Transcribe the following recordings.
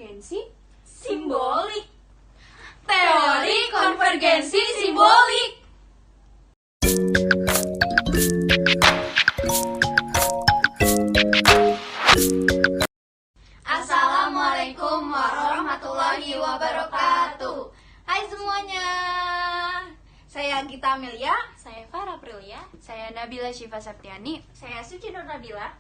konvergensi simbolik. Teori konvergensi simbolik. Assalamualaikum warahmatullahi wabarakatuh. Hai semuanya. Saya Gita Amelia, Saya Farah Prilia, saya Nabila Syifa Septiani, saya Suci Nur Nabila.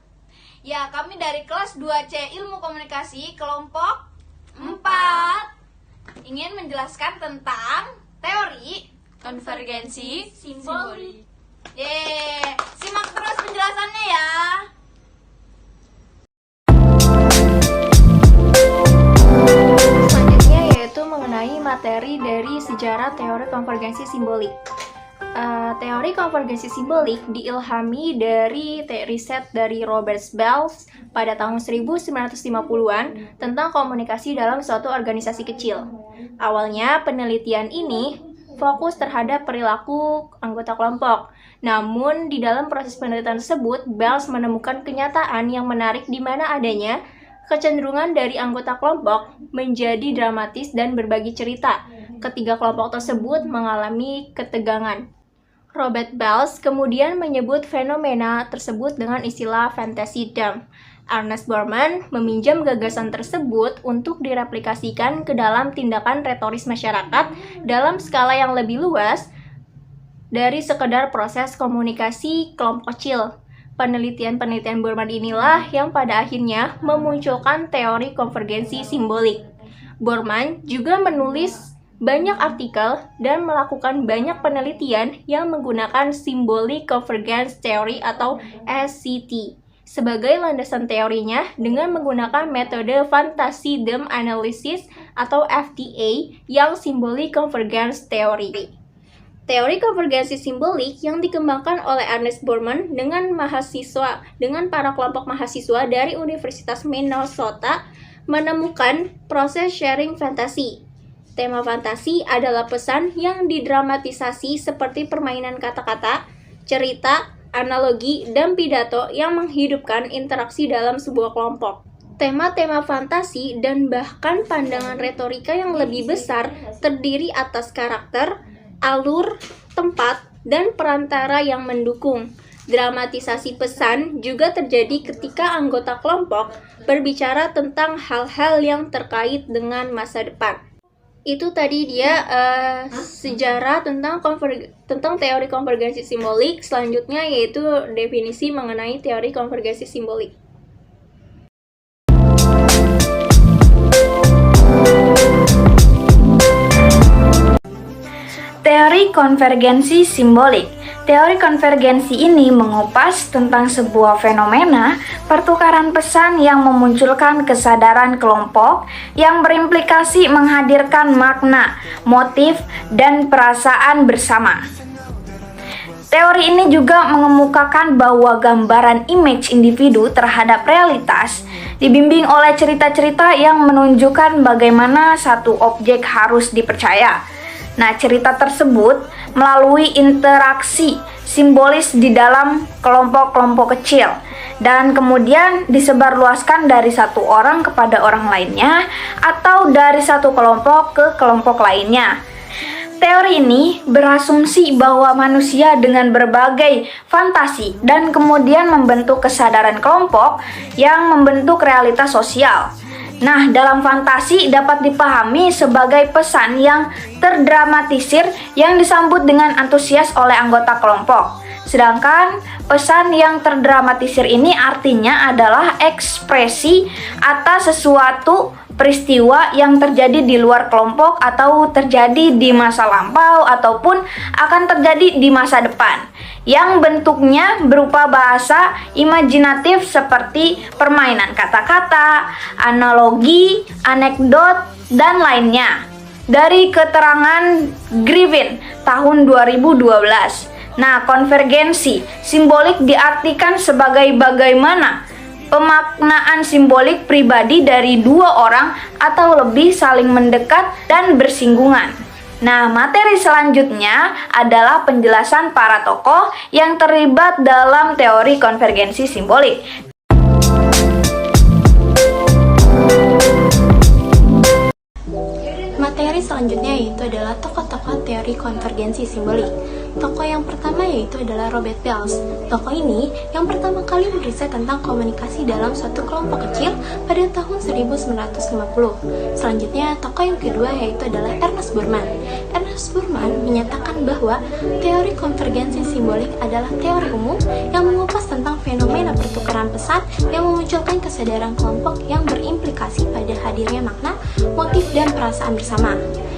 Ya, kami dari kelas 2C Ilmu Komunikasi kelompok 4 ingin menjelaskan tentang teori konvergensi simbolik. Yeay, simak terus penjelasannya ya. Selanjutnya yaitu mengenai materi dari sejarah teori konvergensi simbolik. Teori konvergensi simbolik diilhami dari riset dari Robert Bales pada tahun 1950-an tentang komunikasi dalam suatu organisasi kecil. Awalnya penelitian ini fokus terhadap perilaku anggota kelompok. Namun di dalam proses penelitian tersebut, Bales menemukan kenyataan yang menarik di mana adanya kecenderungan dari anggota kelompok menjadi dramatis dan berbagi cerita. Ketiga kelompok tersebut mengalami ketegangan. Robert Bales kemudian menyebut fenomena tersebut dengan istilah fantasy dump. Ernest Borman meminjam gagasan tersebut untuk direplikasikan ke dalam tindakan retoris masyarakat dalam skala yang lebih luas dari sekedar proses komunikasi kelompok kecil. Penelitian-penelitian Borman inilah yang pada akhirnya memunculkan teori konvergensi simbolik. Borman juga menulis banyak artikel dan melakukan banyak penelitian yang menggunakan Symbolic Convergence Theory atau SCT sebagai landasan teorinya dengan menggunakan metode Fantasy Dump Analysis atau FTA yang Symbolic Convergence Theory. Teori konvergensi simbolik yang dikembangkan oleh Ernest Borman dengan para kelompok mahasiswa dari Universitas Minnesota menemukan proses sharing fantasi. Tema fantasi adalah pesan yang didramatisasi seperti permainan kata-kata, cerita, analogi, dan pidato yang menghidupkan interaksi dalam sebuah kelompok. Tema-tema fantasi dan bahkan pandangan retorika yang lebih besar terdiri atas karakter, alur, tempat, dan perantara yang mendukung. Dramatisasi pesan juga terjadi ketika anggota kelompok berbicara tentang hal-hal yang terkait dengan masa depan. Itu tadi dia sejarah tentang teori konvergensi simbolik. Selanjutnya yaitu definisi mengenai teori konvergensi simbolik. Teori konvergensi simbolik. Teori konvergensi ini mengupas tentang sebuah fenomena pertukaran pesan yang memunculkan kesadaran kelompok yang berimplikasi menghadirkan makna, motif, dan perasaan bersama. Teori ini juga mengemukakan bahwa gambaran image individu terhadap realitas dibimbing oleh cerita-cerita yang menunjukkan bagaimana satu objek harus dipercaya. Nah, cerita tersebut melalui interaksi simbolis di dalam kelompok-kelompok kecil dan kemudian disebarluaskan dari satu orang kepada orang lainnya atau dari satu kelompok ke kelompok lainnya. Teori ini berasumsi bahwa manusia dengan berbagai fantasi dan kemudian membentuk kesadaran kelompok yang membentuk realitas sosial. Nah, dalam fantasi dapat dipahami sebagai pesan yang terdramatisir yang disambut dengan antusias oleh anggota kelompok. Sedangkan pesan yang terdramatisir ini artinya adalah ekspresi atas sesuatu peristiwa yang terjadi di luar kelompok atau terjadi di masa lampau ataupun akan terjadi di masa depan, yang bentuknya berupa bahasa imajinatif seperti permainan kata-kata, analogi, anekdot, dan lainnya. Dari keterangan Griffin tahun 2012. Nah, konvergensi simbolik diartikan sebagai bagaimana pemaknaan simbolik pribadi dari dua orang atau lebih saling mendekat dan bersinggungan. Nah, materi selanjutnya adalah penjelasan para tokoh yang terlibat dalam teori konvergensi simbolik. Teori selanjutnya yaitu adalah tokoh-tokoh teori konvergensi simbolik. Tokoh yang pertama yaitu adalah Robert Bells. Tokoh ini yang pertama kali meriset tentang komunikasi dalam suatu kelompok kecil pada tahun 1950. Selanjutnya, tokoh yang kedua yaitu adalah Ernest Borman. Ernest Borman menyatakan bahwa teori konvergensi simbolik adalah teori umum yang mengupas tentang fenomena pertukaran pesan yang memunculkan kesadaran kelompok yang berimplikasi pada hadirnya makna, motif, dan perasaan bersama.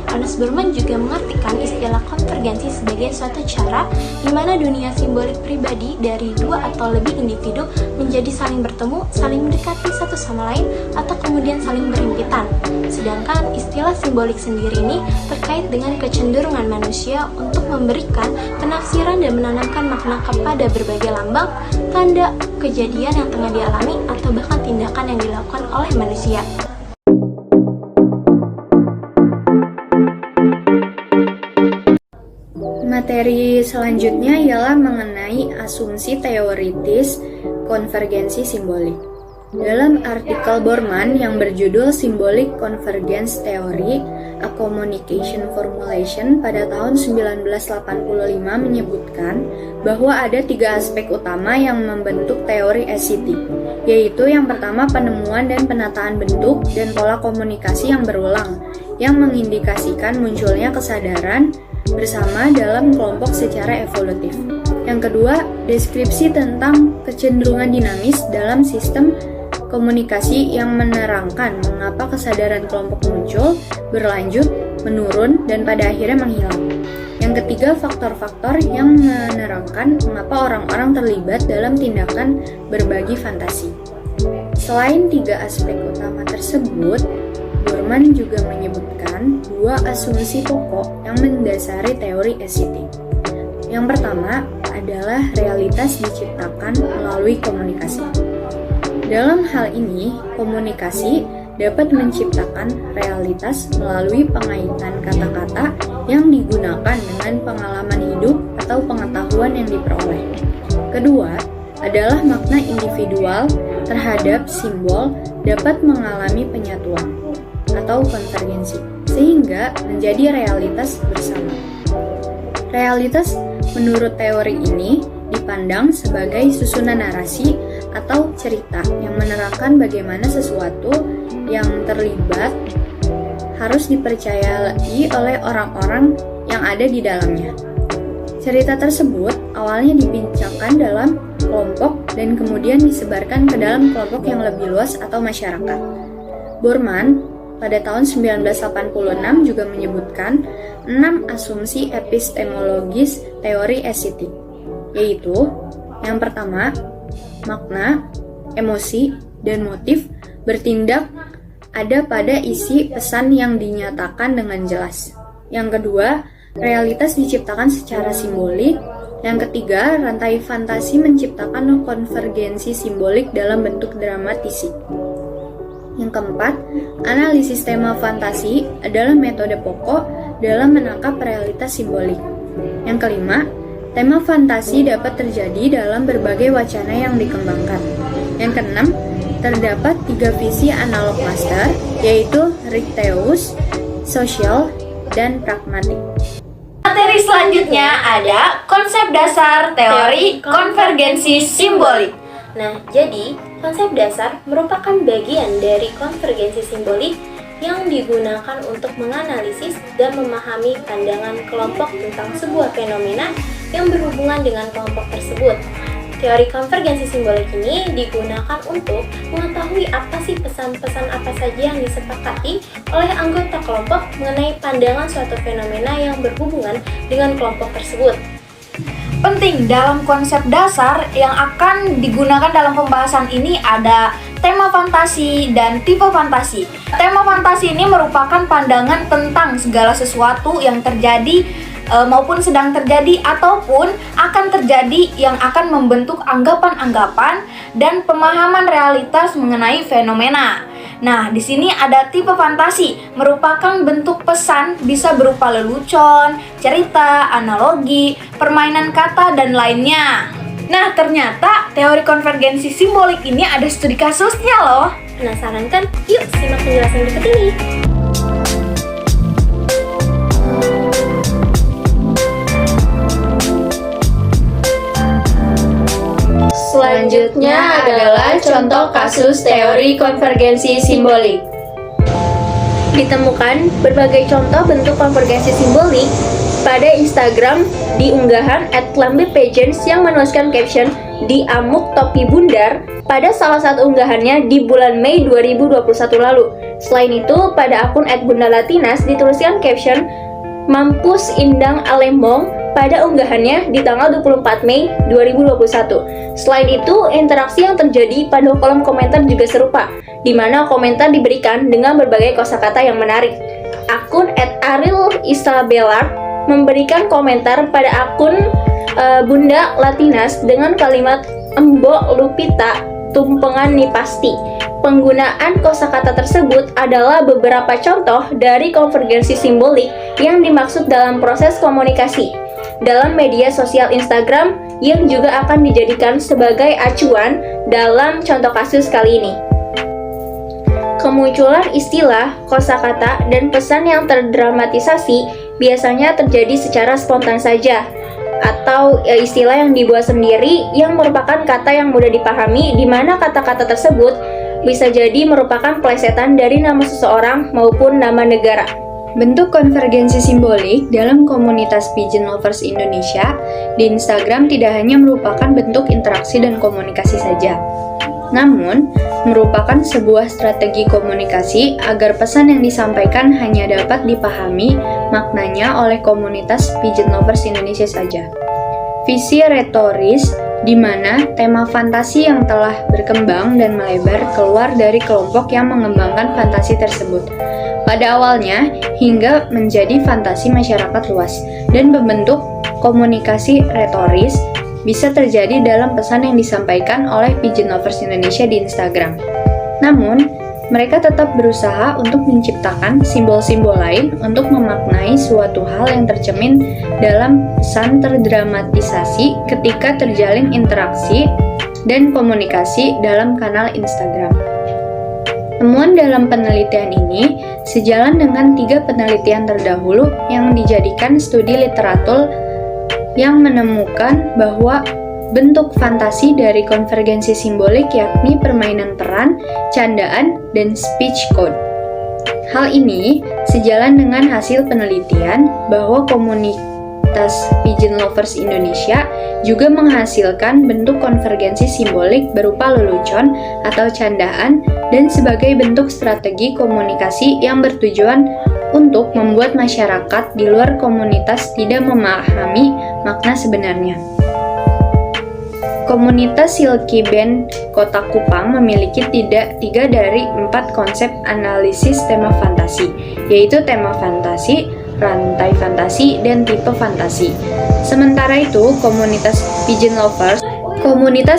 Ernest Borman juga mengartikan istilah konvergensi sebagai suatu cara di mana dunia simbolik pribadi dari dua atau lebih individu menjadi saling bertemu, saling mendekati satu sama lain, atau kemudian saling berhimpitan. Sedangkan istilah simbolik sendiri ini terkait dengan kecenderungan manusia untuk memberikan penafsiran dan menanamkan makna kepada berbagai lambang, tanda, kejadian yang tengah dialami, atau bahkan tindakan yang dilakukan oleh manusia. Materi selanjutnya ialah mengenai asumsi teoritis konvergensi simbolik. Dalam artikel Borman yang berjudul Symbolic Convergence Theory, A Communication Formulation pada tahun 1985 menyebutkan bahwa ada 3 aspek utama yang membentuk teori SCT, yaitu yang pertama penemuan dan penataan bentuk dan pola komunikasi yang berulang, yang mengindikasikan munculnya kesadaran bersama dalam kelompok secara evolutif. Yang kedua, deskripsi tentang kecenderungan dinamis dalam sistem komunikasi yang menerangkan mengapa kesadaran kelompok muncul, berlanjut, menurun, dan pada akhirnya menghilang. Yang ketiga, faktor-faktor yang menerangkan mengapa orang-orang terlibat dalam tindakan berbagi fantasi. Selain 3 aspek utama tersebut, Borman juga menyebutkan 2 asumsi pokok yang mendasari teori SCT. Yang pertama adalah realitas diciptakan melalui komunikasi. Dalam hal ini, komunikasi dapat menciptakan realitas melalui pengaitan kata-kata yang digunakan dengan pengalaman hidup atau pengetahuan yang diperoleh. Kedua, adalah makna individual terhadap simbol dapat mengalami penyatuan atau konvergensi, sehingga menjadi realitas bersama. Realitas menurut teori ini dipandang sebagai susunan narasi atau cerita yang menerangkan bagaimana sesuatu yang terlibat harus dipercayai oleh orang-orang yang ada di dalamnya. Cerita tersebut awalnya dibincangkan dalam kelompok dan kemudian disebarkan ke dalam kelompok yang lebih luas atau masyarakat. Borman pada tahun 1986 juga menyebutkan 6 asumsi epistemologis teori SCT, yaitu yang pertama, makna, emosi, dan motif bertindak ada pada isi pesan yang dinyatakan dengan jelas. Yang kedua, realitas diciptakan secara simbolik. Yang ketiga, rantai fantasi menciptakan konvergensi simbolik dalam bentuk dramatisik. Yang keempat, analisis tema fantasi adalah metode pokok dalam menangkap realitas simbolik. Yang kelima, tema fantasi dapat terjadi dalam berbagai wacana yang dikembangkan. Yang keenam, terdapat 3 visi analog master, yaitu Richteus, sosial, dan pragmatik. Materi selanjutnya ada konsep dasar teori konvergensi simbolik. Nah, jadi konsep dasar merupakan bagian dari konvergensi simbolik yang digunakan untuk menganalisis dan memahami pandangan kelompok tentang sebuah fenomena yang berhubungan dengan kelompok tersebut. Teori konvergensi simbolik ini digunakan untuk mengetahui apa sih pesan-pesan apa saja yang disepakati oleh anggota kelompok mengenai pandangan suatu fenomena yang berhubungan dengan kelompok tersebut. Penting dalam konsep dasar yang akan digunakan dalam pembahasan ini ada tema fantasi dan tipe fantasi. Tema fantasi ini merupakan pandangan tentang segala sesuatu yang terjadi maupun sedang terjadi ataupun akan terjadi yang akan membentuk anggapan-anggapan dan pemahaman realitas mengenai fenomena. Nah, di sini ada tipe fantasi, merupakan bentuk pesan bisa berupa lelucon, cerita, analogi, permainan kata, dan lainnya. Nah, ternyata teori konvergensi simbolik ini ada studi kasusnya loh. Penasaran kan? Yuk simak penjelasan berikut ini. Selanjutnya adalah contoh kasus teori konvergensi simbolik. Ditemukan berbagai contoh bentuk konvergensi simbolik pada Instagram di unggahan @lambepageants yang menuliskan caption "Di Amuk Topi Bundar" pada salah satu unggahannya di bulan Mei 2021 lalu. Selain itu, pada akun @bundalatinas dituliskan caption "Mampus Indang Alembong" pada unggahannya di tanggal 24 Mei 2021. Selain itu, interaksi yang terjadi pada kolom komentar juga serupa, di mana komentar diberikan dengan berbagai kosakata yang menarik. Akun @arilisabelard memberikan komentar pada akun Bunda Latinas dengan kalimat "Embok Lupita tumpengan nih pasti". Penggunaan kosakata tersebut adalah beberapa contoh dari konvergensi simbolik yang dimaksud dalam proses komunikasi dalam media sosial Instagram yang juga akan dijadikan sebagai acuan dalam contoh kasus kali ini. Kemunculan istilah, kosakata, dan pesan yang terdramatisasi biasanya terjadi secara spontan saja, atau istilah yang dibuat sendiri yang merupakan kata yang mudah dipahami, di mana kata-kata tersebut bisa jadi merupakan plesetan dari nama seseorang maupun nama negara. Bentuk konvergensi simbolik dalam komunitas Pigeon Lovers Indonesia di Instagram tidak hanya merupakan bentuk interaksi dan komunikasi saja, namun merupakan sebuah strategi komunikasi agar pesan yang disampaikan hanya dapat dipahami maknanya oleh komunitas Pigeon Lovers Indonesia saja. Visi retoris, di mana tema fantasi yang telah berkembang dan melebar keluar dari kelompok yang mengembangkan fantasi tersebut pada awalnya hingga menjadi fantasi masyarakat luas, dan membentuk komunikasi retoris bisa terjadi dalam pesan yang disampaikan oleh Pigeon Lovers Indonesia di Instagram. Namun, mereka tetap berusaha untuk menciptakan simbol-simbol lain untuk memaknai suatu hal yang tercermin dalam pesan terdramatisasi ketika terjalin interaksi dan komunikasi dalam kanal Instagram. Temuan dalam penelitian ini sejalan dengan 3 penelitian terdahulu yang dijadikan studi literatur yang menemukan bahwa bentuk fantasi dari konvergensi simbolik yakni permainan peran, candaan, dan speech code. Hal ini sejalan dengan hasil penelitian bahwa komunitas Pigeon Lovers Indonesia juga menghasilkan bentuk konvergensi simbolik berupa lelucon atau candaan dan sebagai bentuk strategi komunikasi yang bertujuan untuk membuat masyarakat di luar komunitas tidak memahami makna sebenarnya. Komunitas Silky Band Kota Kupang memiliki 3 dari 4 konsep analisis tema fantasi, yaitu tema fantasi, rantai fantasi, dan tipe fantasi. Sementara itu, komunitas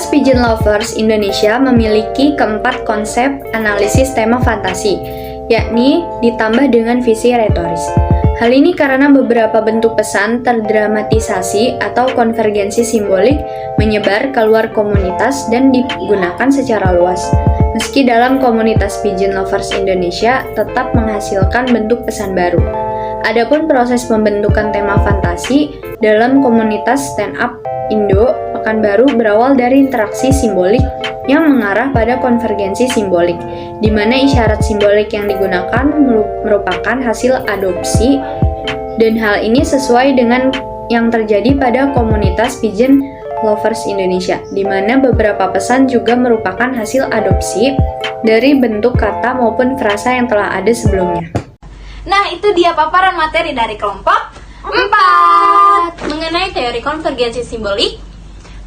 Pigeon Lovers Indonesia memiliki 4 konsep analisis tema fantasi, yakni ditambah dengan visi retoris. Hal ini karena beberapa bentuk pesan terdramatisasi atau konvergensi simbolik menyebar keluar komunitas dan digunakan secara luas. Meski dalam komunitas Pigeon Lovers Indonesia tetap menghasilkan bentuk pesan baru. Adapun proses pembentukan tema fantasi dalam komunitas Stand Up Indo Pekanbaru berawal dari interaksi simbolik yang mengarah pada konvergensi simbolik, di mana isyarat simbolik yang digunakan merupakan hasil adopsi, dan hal ini sesuai dengan yang terjadi pada komunitas Pigeon Lovers Indonesia, di mana beberapa pesan juga merupakan hasil adopsi dari bentuk kata maupun frasa yang telah ada sebelumnya. Nah, itu dia paparan materi dari kelompok 4. Mengenai teori konvergensi simbolik,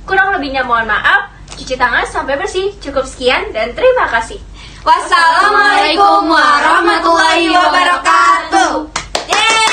Kurang lebihnya mohon maaf, cuci tangan sampai bersih. Cukup sekian dan terima kasih. Wassalamualaikum warahmatullahi wabarakatuh. Yeay!